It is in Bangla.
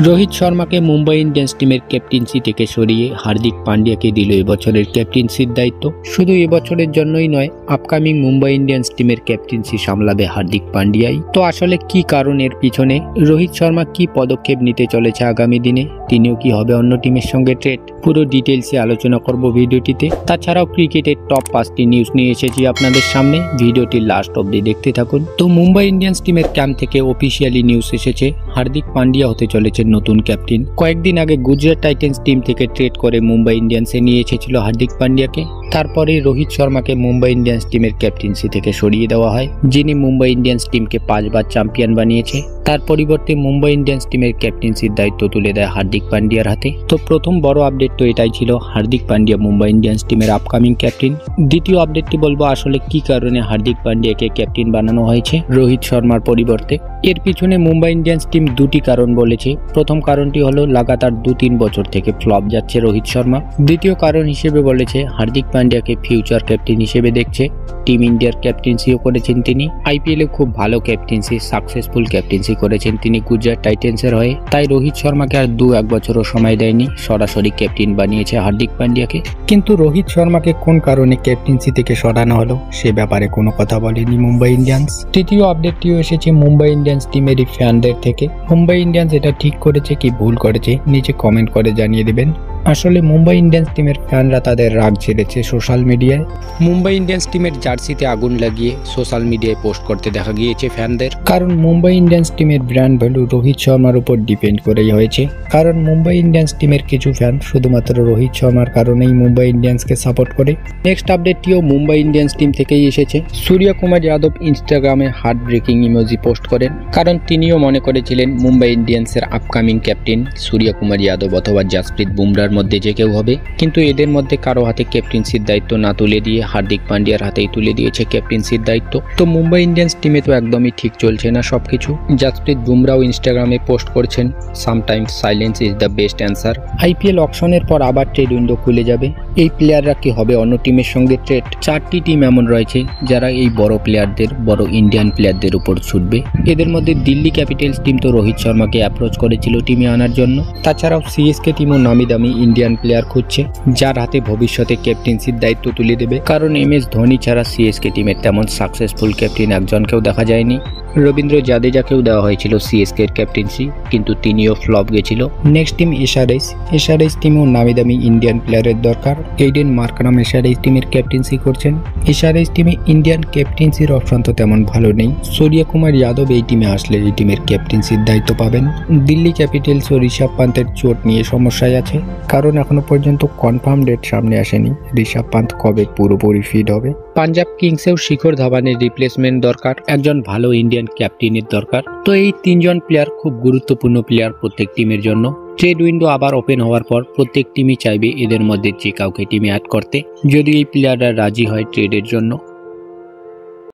রোহিত শর্মাকে মুম্বাই ইন্ডিয়ান্স টিমের ক্যাপ্টেন্সি থেকে সরিয়ে হার্দিক পান্ডিয়াকে দিল এবছরের ক্যাপ্টেন্সির দায়িত্ব। শুধু এবছরের জন্যই নয়, আপকামিং মুম্বাই ইন্ডিয়ান্স টিমের ক্যাপ্টেন্সি সামলাবে হার্দিক পান্ডিয়াই। তো আসলে কি কারণ এর পিছনে? রোহিত শর্মা কি পদক্ষেপ নিতে চলেছে আগামী দিনে? তিনিও কি হবে অন্য টিমের সঙ্গে ট্রেড? পুরো ডিটেলসে আলোচনা করব ভিডিওটিতে। তাছাড়াও ক্রিকেটের টপ 5টি নিউজ নিয়ে এসেছি আপনাদের সামনে, ভিডিওটি লাস্ট অব্দি দেখতে থাকুন। তো মুম্বাই ইন্ডিয়ান্স টিমের ক্যাম্প থেকে অফিসিয়ালি নিউজ এসেছে, হার্দিক পান্ডিয়া হতে চলেছে নতুন ক্যাপ্টেন। কয়েকদিন আগে গুজরাট টাইটেন্স টিম থেকে ট্রেড করে মুম্বাই ইন্ডিয়ান্সে নিয়ে এসেছিল হার্দিক পান্ডিয়াকে। তারপরে রোহিত শর্মাকে মুম্বাই ইন্ডিয়ান্স টিমের ক্যাপ্টেন্সি থেকে সরিয়ে দেওয়া হয়, যিনি মুম্বাই ইন্ডিয়ান্স টিমকে 5 বার চ্যাম্পিয়ন বানিয়েছে। তার পরিবর্তে মুম্বাই ইন্ডিয়ান্স টিমের ক্যাপ্টেন্সির দায়িত্ব তুলে দেয় হার্দিক পান্ডিয়ার হাতে। তো প্রথম বড় আপডেট তো এটাই ছিল, হার্দিক পান্ডিয়া মুম্বাই ইন্ডিয়ান্স টিমের আপকামিং ক্যাপ্টেন। দ্বিতীয় আপডেটটি বলবো আসলে কি কারণে হার্দিক পান্ডিয়াকে ক্যাপ্টেন বানানো হয়েছে রোহিত শর্মার পরিবর্তে। এর পিছনে মুম্বাই ইন্ডিয়ান্স টিম দুটি কারণ বলেছে। প্রথম কারণটি হলো লাগাতার 2-3 বছর থেকে ফ্লপ যাচ্ছে রোহিত শর্মা। দ্বিতীয় কারণ হিসেবে বলেছে হার্দিক পান্ডিয়াকে ফিউচার ক্যাপ্টেন হিসেবে দেখছে। টিম ইন্ডিয়ার ক্যাপ্টেন্সিও করেছেন তিনি, আইপিএল এ খুব ভালো ক্যাপ্টেন্সি, সাকসেসফুল ক্যাপ্টেন্সি করেছেন তিনি গুজরাট টাইটেন্সের হয়ে। তাই রোহিত শর্মাকে আর 2-1 বছরও সময় দেয়নি, সরাসরি ক্যাপ্টেন বানিয়েছে হার্দিক পান্ডিয়াকে। কিন্তু রোহিত শর্মাকে কোন কারণে ক্যাপ্টেন্সি থেকে সরানো হলো সে ব্যাপারে কোনো কথা বলেনি মুম্বাই ইন্ডিয়ান্স। তৃতীয় আপডেটটিও এসেছে মুম্বাই ইন্ডিয়ান্স টিমেরই ফ্যানদের থেকে। মুম্বাই ইন্ডিয়ান্স এটা ঠিক করেছে কি ভুল করেছে নিচে কমেন্ট করে জানিয়ে দেবেন। আসলে মুম্বাই ইন্ডিয়ান্স টিমের ফ্যানরা তাদের রাগ ঝেড়েছে সোশ্যাল মিডিয়ায়। মুম্বাই ইন্ডিয়ান্স টিমের জার্সিতে আগুন লাগিয়ে সোশ্যাল মিডিয়ায় পোস্ট করতে দেখা গিয়েছে ফ্যানদের। কারণ মুম্বাই ইন্ডিয়ান্স টিমের ব্র্যান্ড ভ্যালু রোহিত শর্মার উপর ডিপেন্ড করেই হয়েছে। কারণ মুম্বাই ইন্ডিয়ান্স টিমের কিছু ফ্যান শুধুমাত্র রোহিত শর্মার কারণেই মুম্বাই ইন্ডিয়ান্সকে সাপোর্ট করে। নেক্সট আপডেটটিও মুম্বাই ইন্ডিয়ান্স টিম থেকেই এসেছে। সূর্য কুমার যাদব ইনস্টাগ্রামে হার্ট ব্রেকিং ইমোজি পোস্ট করেন, কারণ তিনিও মনে করেছিলেন মুম্বাই ইন্ডিয়ান্সের আপকামিং ক্যাপ্টেন সূর্য কুমার যাদব অথবা জাসপ্রীত বুমরার মধ্যে যে কেউ হবে। কিন্তু এদের মধ্যে কারো হাতে ক্যাপ্টেন্সির দায়িত্ব না তুলে দিয়ে হার্দিক পান্ডিয়ার হাতেই তুলে দিয়েছে ক্যাপ্টেন্সির দায়িত্ব। তো মুম্বাই ইন্ডিয়ান্স টিমে তো একদমই ঠিক চলছে না সবকিছু। জাসপ্রীত বুমরাও ইনস্টাগ্রামে পোস্ট করছেন, sometimes silence is the best answer. IPL অকশনের পর আবার ট্রেড উইন্ডো খুলে যাবে। এই প্লেয়াররা কি হবে অন্য টিমের সঙ্গে ট্রেড? 4টি টিম এমন রয়েছে যারা এই বড় প্লেয়ারদের, বড় ইন্ডিয়ান প্লেয়ারদের উপর ছুটবে। এদের মধ্যে দিল্লি ক্যাপিটালস টিম তো রোহিত শর্মাকে অ্যাপ্রোচ করেছিল টিমে আনার জন্য। তাছাড়াও সিএসকে টিমও নামি দামি ইন্ডিয়ান প্লেয়ার খুঁজছে, যার হাতে ভবিষ্যতে ক্যাপ্টেন্সির দায়িত্ব তুলে দেবে। কারণ MS ধোনি ছাড়া সিএসকে টিমের তেমন সাকসেসফুল ক্যাপ্টেন একজনকেও দেখা যায়নি। রবীন্দ্র জাদেজাকেও দেওয়া হয়েছিল সিএসকে এর ক্যাপ্টেন্সি, কিন্তু তিনিও ফ্লপ গেছিল। নেক্সট টিম এসআরএইচ টিমেও নামি দামি ইন্ডিয়ান প্লেয়ারের দরকার। এইডেন মার্করাম এসআরএইচ টিমের ক্যাপ্টেন্সি করছেন। এসআরএইচ টিমে ইন্ডিয়ান ক্যাপ্টেন্সির অপশন তো তেমন ভালো নেই। সূর্য কুমার যাদব এই টিমে আসলে এই টিমের ক্যাপ্টেন্সির দায়িত্ব পাবেন। দিল্লি ক্যাপিটালস ও ঋষভ পান্তের চোট নিয়ে সমস্যায় আছে, কারণ এখনো পর্যন্ত কনফার্ম ডেট সামনে আসেনি ঋষভ পান্ত কবে পুরোপুরি ফিট হবে। পাঞ্জাব কিংসেও শিখর ধাওয়ানের রিপ্লেসমেন্ট দরকার, একজন ভালো ইন্ডিয়ান ক্যাপ্টেনের দরকার। তো এই 3 জন প্লেয়ার খুব গুরুত্বপূর্ণ প্লেয়ার প্রত্যেক টিমের জন্য। ট্রেড উইন্ডো আবার ওপেন হওয়ার পর প্রত্যেক টিমই চাইবে এদের মধ্যে যে কাউকে টিমে অ্যাড করতে, যদি এই প্লেয়াররা রাজি হয় ট্রেডের জন্য।